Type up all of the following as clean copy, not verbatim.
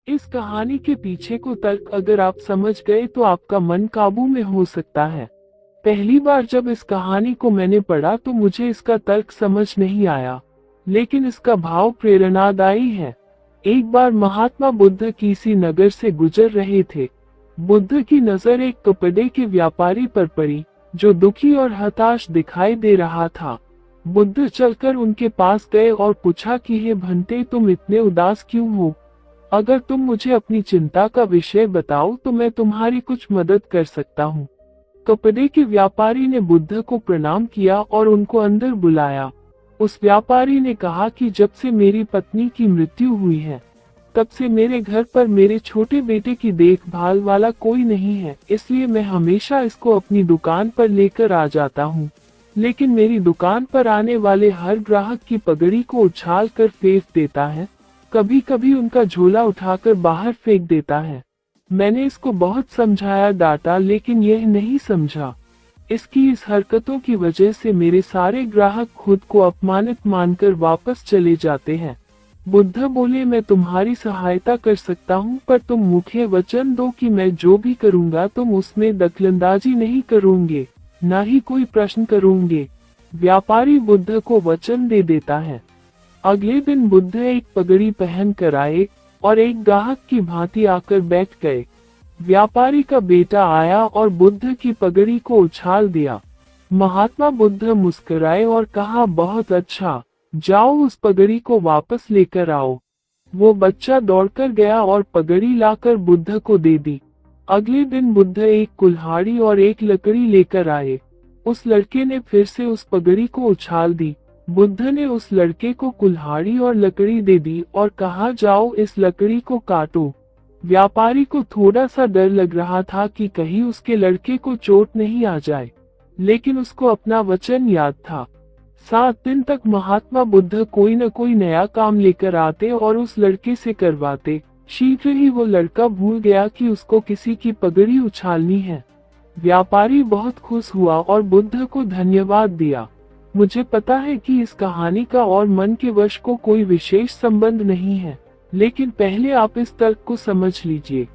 इस कहानी के पीछे को तर्क अगर आप समझ गए तो आपका मन काबू में हो सकता है। पहली बार जब इस कहानी को मैंने पढ़ा तो मुझे इसका तर्क समझ नहीं आया, लेकिन इसका भाव प्रेरणादायी है। एक बार महात्मा बुद्ध किसी नगर से गुजर रहे थे। बुद्ध की नजर एक कपड़े के व्यापारी पर पड़ी, जो दुखी और हताश दिखाई दे रहा था। बुद्ध चलकर उनके पास गए और पूछा कि हे भंते, तुम इतने उदास क्यों हो? अगर तुम मुझे अपनी चिंता का विषय बताओ तो मैं तुम्हारी कुछ मदद कर सकता हूँ। कपड़े के व्यापारी ने बुद्ध को प्रणाम किया और उनको अंदर बुलाया। उस व्यापारी ने कहा कि जब से मेरी पत्नी की मृत्यु हुई है, तब से मेरे घर पर मेरे छोटे बेटे की देखभाल वाला कोई नहीं है, इसलिए मैं हमेशा इसको अपनी दुकान पर लेकर आ जाता हूँ। लेकिन मेरी दुकान पर आने वाले हर ग्राहक की पगड़ी को उछाल कर फेंक देता है, कभी कभी उनका झोला उठाकर बाहर फेंक देता है। मैंने इसको बहुत समझाया, डांटा, लेकिन यह नहीं समझा। इसकी इस हरकतों की वजह से मेरे सारे ग्राहक खुद को अपमानित मानकर वापस चले जाते हैं। बुद्ध बोले, मैं तुम्हारी सहायता कर सकता हूँ, पर तुम मुझे वचन दो कि मैं जो भी करूँगा तुम उसमें दखलंदाजी नहीं करोगे, न ही कोई प्रश्न करोगे। व्यापारी बुद्ध को वचन दे देता है। अगले दिन बुद्ध एक पगड़ी पहन कर आए और एक ग्राहक की भांति आकर बैठ गए। व्यापारी का बेटा आया और बुद्ध की पगड़ी को उछाल दिया। महात्मा बुद्ध मुस्कुराए और कहा, बहुत अच्छा, जाओ उस पगड़ी को वापस लेकर आओ। वो बच्चा दौड़कर गया और पगड़ी लाकर बुद्ध को दे दी। अगले दिन बुद्ध एक कुल्हाड़ी और एक लकड़ी लेकर आए। उस लड़के ने फिर से उस पगड़ी को उछाल दी। बुद्ध ने उस लड़के को कुल्हाड़ी और लकड़ी दे दी और कहा, जाओ इस लकड़ी को काटो। व्यापारी को थोड़ा सा डर लग रहा था कि कहीं उसके लड़के को चोट नहीं आ जाए, लेकिन उसको अपना वचन याद था। 7 दिन तक महात्मा बुद्ध कोई न कोई नया काम लेकर आते और उस लड़के से करवाते। शीघ्र ही वो लड़का भूल गया कि उसको किसी की पगड़ी उछालनी है। व्यापारी बहुत खुश हुआ और बुद्ध को धन्यवाद दिया। मुझे पता है कि इस कहानी का और मन के वश को कोई विशेष संबंध नहीं है, लेकिन पहले आप इस तर्क को समझ लीजिए।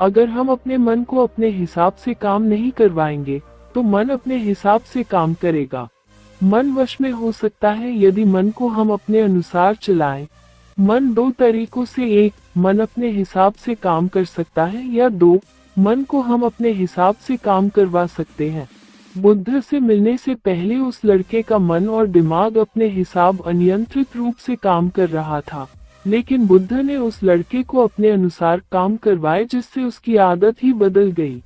अगर हम अपने मन को अपने हिसाब से काम नहीं करवाएंगे, तो मन अपने हिसाब से काम करेगा। मन वश में हो सकता है यदि मन को हम अपने अनुसार चलाएं। मन 2 तरीकों से, 1, मन अपने हिसाब से काम कर सकता है, या 2, मन को हम अपने हिसाब से काम करवा सकते हैं। बुद्ध से मिलने से पहले उस लड़के का मन और दिमाग अपने हिसाब अनियंत्रित रूप से काम कर रहा था, लेकिन बुद्ध ने उस लड़के को अपने अनुसार काम करवाए, जिससे उसकी आदत ही बदल गई।